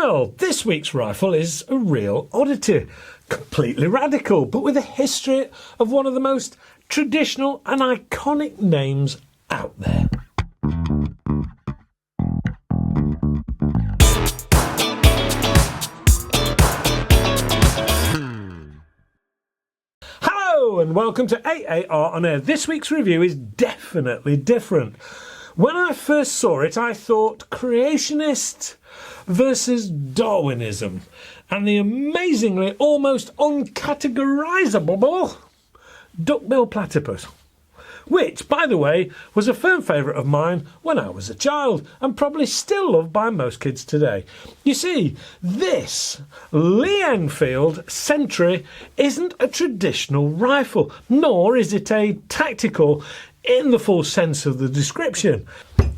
Well, this week's rifle is a real oddity, completely radical, but with a history of one of the most traditional and iconic names out there. Hello and welcome to AAR on Air. This week's review is definitely different. When I first saw it, I thought creationist versus Darwinism, and the amazingly almost uncategorizable duckbill platypus, which, by the way, was a firm favourite of mine when I was a child and probably still loved by most kids today. You see, this Enfield Sentry isn't a traditional rifle, nor is it a tactical in the full sense of the description.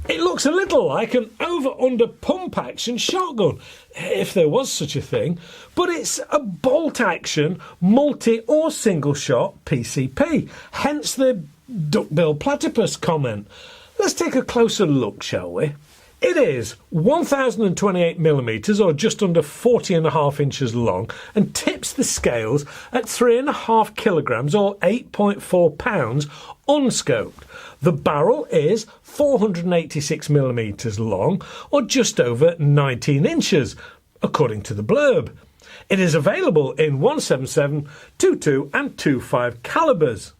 It looks a little like an over-under pump action shotgun, if there was such a thing, but it's a bolt action multi or single shot PCP, hence the duckbill platypus comment. Let's take a closer look, shall we? It is 1028mm or just under 40.5 inches long and tips the scales at 3.5 kilograms or 8.4 pounds unscoped. The barrel is 486mm long or just over 19 inches, according to the blurb. It is available in 177, 22 and 25 calibers.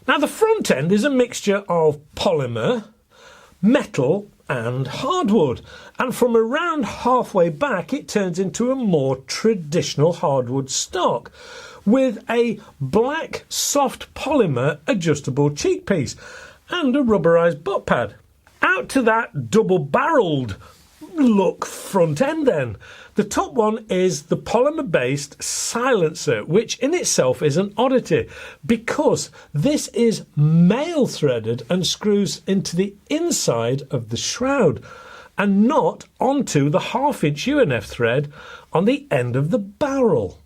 Now the front end is a mixture of polymer, metal and hardwood, and from around halfway back it turns into a more traditional hardwood stock with a black soft polymer adjustable cheek piece and a rubberized butt pad. Out to that double-barreled look front end then. The top one is the polymer-based silencer, which in itself is an oddity because this is male threaded and screws into the inside of the shroud and not onto the 1/2-inch UNF thread on the end of the barrel.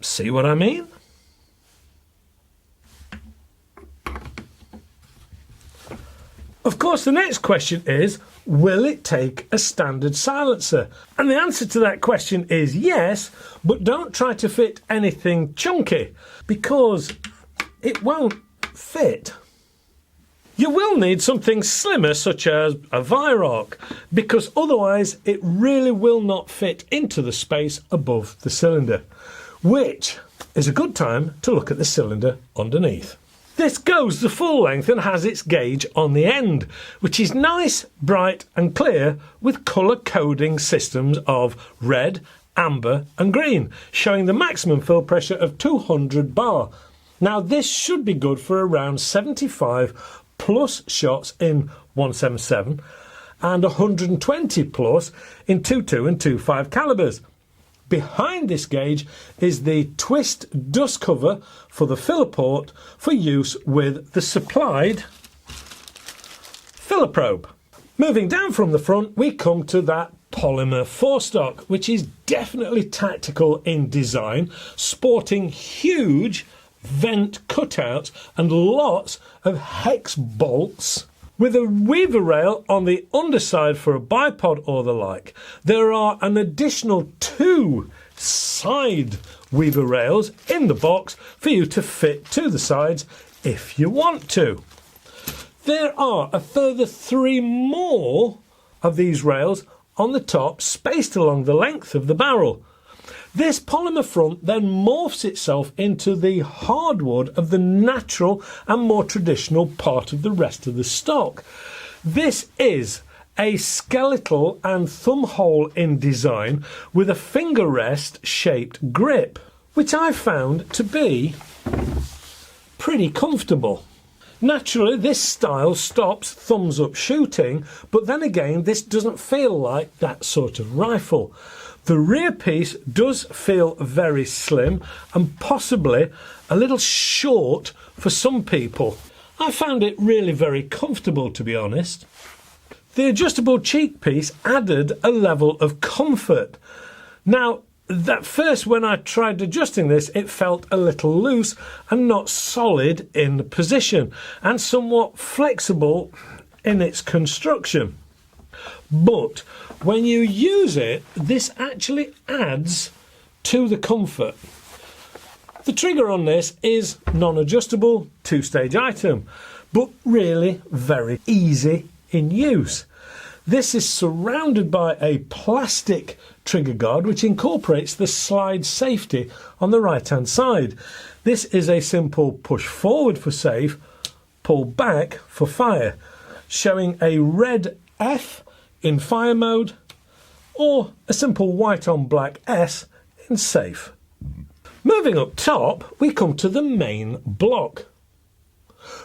See what I mean? Of course, the next question is, will it take a standard silencer? And the answer to that question is yes, but don't try to fit anything chunky because it won't fit. You will need something slimmer such as a Viroc because otherwise it really will not fit into the space above the cylinder, which is a good time to look at the cylinder underneath. This goes the full length and has its gauge on the end, which is nice, bright and clear with colour coding systems of red, amber and green, showing the maximum fill pressure of 200 bar. Now this should be good for around 75 plus shots in 177 and 120 plus in 22 and 25 calibers. Behind this gauge is the twist dust cover for the filler port for use with the supplied filler probe. Moving down from the front, we come to that polymer forestock, which is definitely tactical in design, sporting huge vent cutouts and lots of hex bolts with a weaver rail on the underside for a bipod or the like. There are an additional 2 side weaver rails in the box for you to fit to the sides if you want to. There are a further 3 more of these rails on the top, spaced along the length of the barrel. This polymer front then morphs itself into the hardwood of the natural and more traditional part of the rest of the stock. This is a skeletal and thumb hole in design with a finger rest shaped grip, which I found to be pretty comfortable. Naturally, this style stops thumbs up shooting, but then again, this doesn't feel like that sort of rifle. The rear piece does feel very slim and possibly a little short for some people. I found it really very comfortable, to be honest. The adjustable cheek piece added a level of comfort. Now, at first when I tried adjusting this, it felt a little loose and not solid in position and somewhat flexible in its construction. but when you use it, this actually adds to the comfort. The trigger on this is non-adjustable, two-stage item, but really very easy in use. This is surrounded by a plastic trigger guard which incorporates the slide safety on the right hand side. This is a simple push forward for safe, pull back for fire, showing a red F in fire mode or a simple white on black S in safe. Moving up top, we come to the main block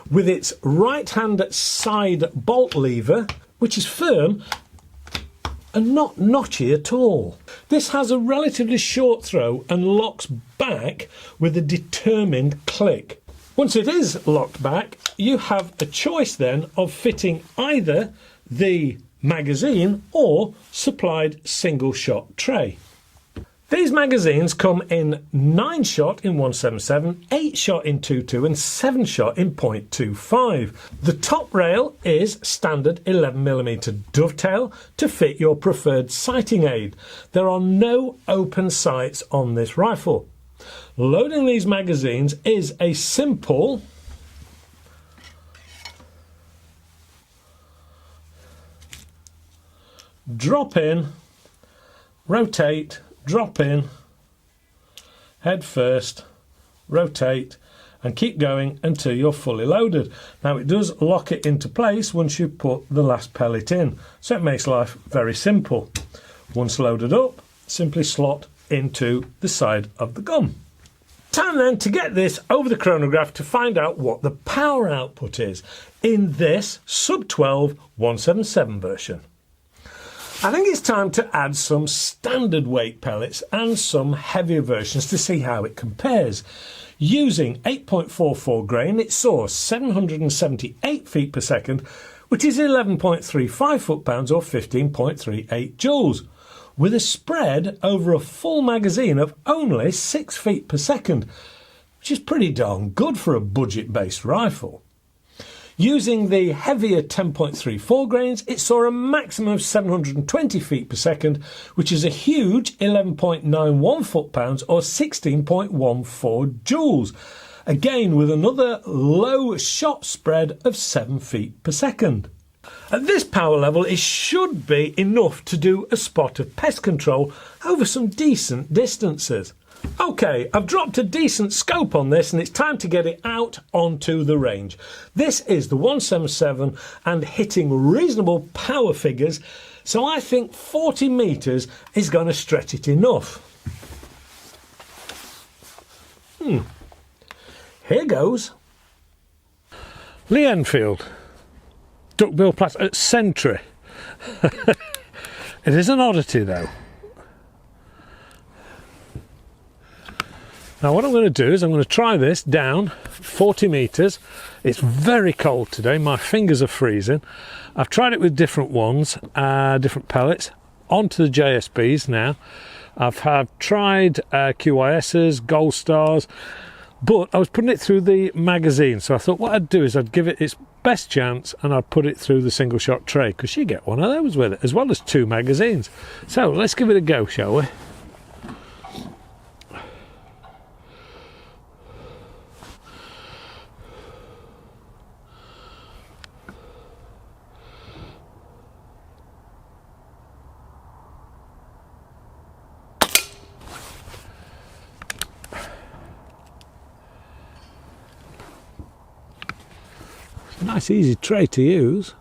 with its right hand side bolt lever, which is firm and not notchy at all. This has a relatively short throw and locks back with a determined click. Once it is locked back, you have a choice then of fitting either the magazine or supplied single shot tray. These magazines come in 9 shot in 177, 8 shot in 22 and 7 shot in .25. The top rail is standard 11mm dovetail to fit your preferred sighting aid. There are no open sights on this rifle. Loading these magazines is a simple drop in, rotate, drop in, head first, rotate and keep going until you're fully loaded. Now it does lock it into place once you put the last pellet in, so it makes life very simple. Once loaded up, simply slot into the side of the gun. Time then to get this over the chronograph to find out what the power output is in this sub 12 177 version. I think it's time to add some standard weight pellets and some heavier versions to see how it compares. Using 8.44 grain, it saw 778 feet per second, which is 11.35 foot-pounds or 15.38 joules, with a spread over a full magazine of only 6 feet per second, which is pretty darn good for a budget-based rifle. Using the heavier 10.34 grains, it saw a maximum of 720 feet per second, which is a huge 11.91 foot-pounds or 16.14 joules, again with another low shot spread of 7 feet per second. At this power level, it should be enough to do a spot of pest control over some decent distances. Okay, I've dropped a decent scope on this and it's time to get it out onto the range. This is the 177 and hitting reasonable power figures, so I think 40 metres is going to stretch it enough. Here goes. Lee Enfield, duckbill plastic Sentry. It is an oddity though. Now what I'm going to do is I'm going to try this down 40 metres. It's very cold today, my fingers are freezing. I've tried it with different ones, different pellets, onto the JSBs now. I've tried QYS's, Gold Stars, but I was putting it through the magazine, so I thought what I'd do is I'd give it its best chance and I'd put it through the single shot tray, because you get one of those with it, as well as 2 magazines. So let's give it a go, shall we? Nice easy tray to use.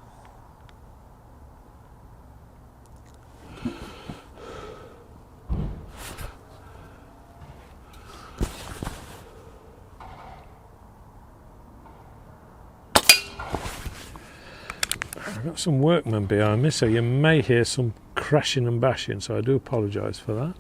I've got some workmen behind me, so you may hear some crashing and bashing, so I do apologise for that.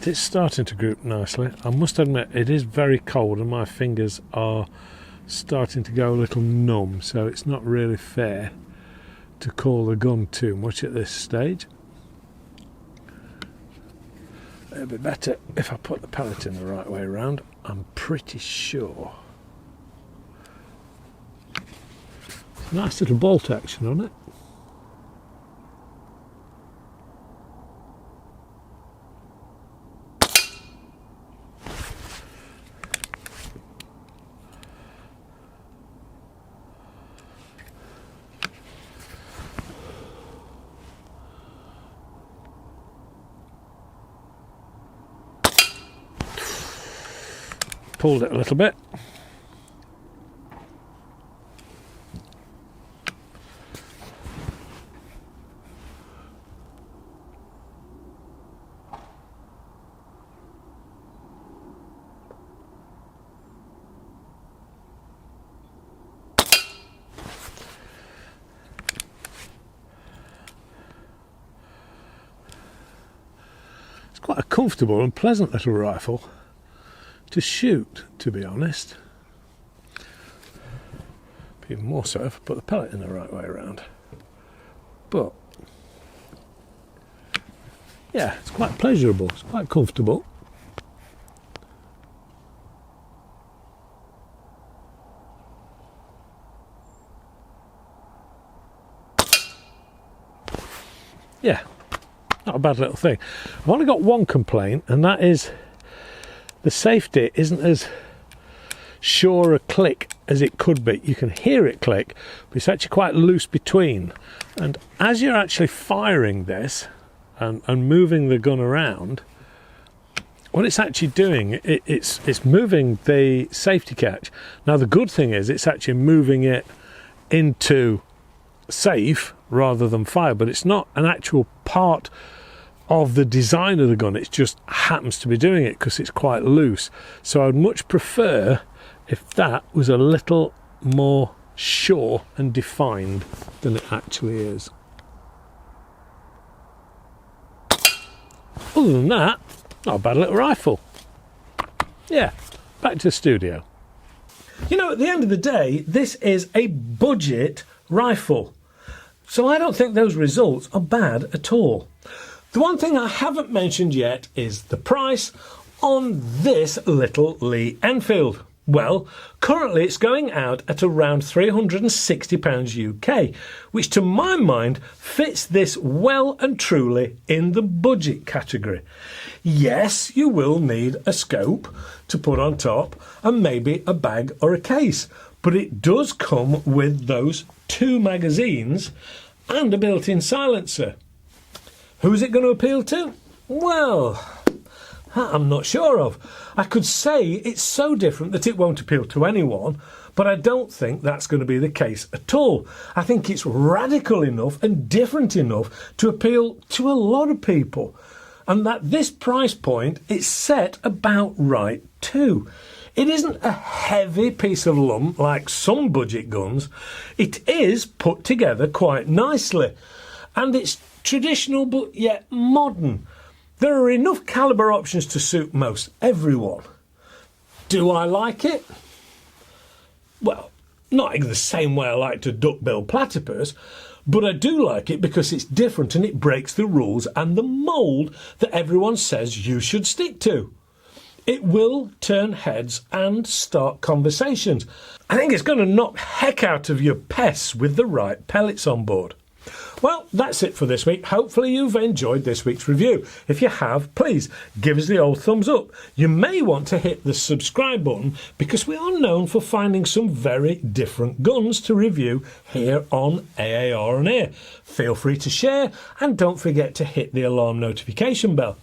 it's starting to group nicely. I must admit it is very cold and my fingers are starting to go a little numb, so it's not really fair to call the gun too much at this stage. It'll be better if I put the pellet in the right way around, I'm pretty sure. Nice little bolt action on it. Pulled it a little bit. It's quite a comfortable and pleasant little rifle to shoot, to be honest. Even more so if I put the pellet in the right way around. But yeah, it's quite pleasurable, it's quite comfortable. Yeah, not a bad little thing. I've only got one complaint, and that is the safety isn't as sure a click as it could be. You can hear it click, but it's actually quite loose between. And as you're actually firing this and moving the gun around, what it's actually doing, it's moving the safety catch. Now the good thing is it's actually moving it into safe rather than fire, but it's not an actual part of the design of the gun, it just happens to be doing it because it's quite loose. So I'd much prefer if that was a little more sure and defined than it actually is. Other than that, not a bad little rifle. Yeah, back to the studio. You know, at the end of the day, this is a budget rifle, so I don't think those results are bad at all. The one thing I haven't mentioned yet is the price on this little Lee Enfield. Well, currently it's going out at around £360 UK, which to my mind fits this well and truly in the budget category. Yes, you will need a scope to put on top and maybe a bag or a case, but it does come with those 2 magazines and a built-in silencer. Who's it going to appeal to? Well, I'm not sure of. I could say it's so different that it won't appeal to anyone, but I don't think that's going to be the case at all. I think it's radical enough and different enough to appeal to a lot of people. And at this price point, it's set about right too. It isn't a heavy piece of lump like some budget guns. It is put together quite nicely. And it's traditional but yet modern. There are enough calibre options to suit most everyone. Do I like it? Well, not in the same way I like to duck-billed platypus, but I do like it because it's different and it breaks the rules and the mould that everyone says you should stick to. It will turn heads and start conversations. I think it's going to knock heck out of your pests with the right pellets on board. Well, that's it for this week. Hopefully you've enjoyed this week's review. If you have, please give us the old thumbs up. You may want to hit the subscribe button because we are known for finding some very different guns to review here on AAR on Air. Feel free to share and don't forget to hit the alarm notification bell.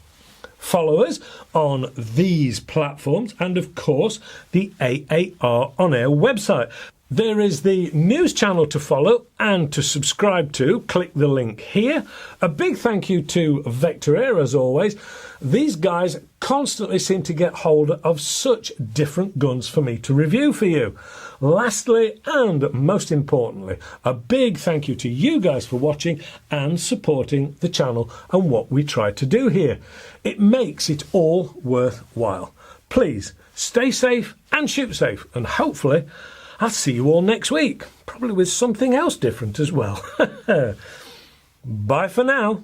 Follow us on these platforms and, of course, the AAR on Air website. There is the news channel to follow and to subscribe to. Click the link here. A big thank you to Vector Air as always. These guys constantly seem to get hold of such different guns for me to review for you. Lastly, and most importantly, a big thank you to you guys for watching and supporting the channel and what we try to do here. It makes it all worthwhile. Please stay safe and shoot safe, and hopefully I'll see you all next week, probably with something else different as well. Bye for now.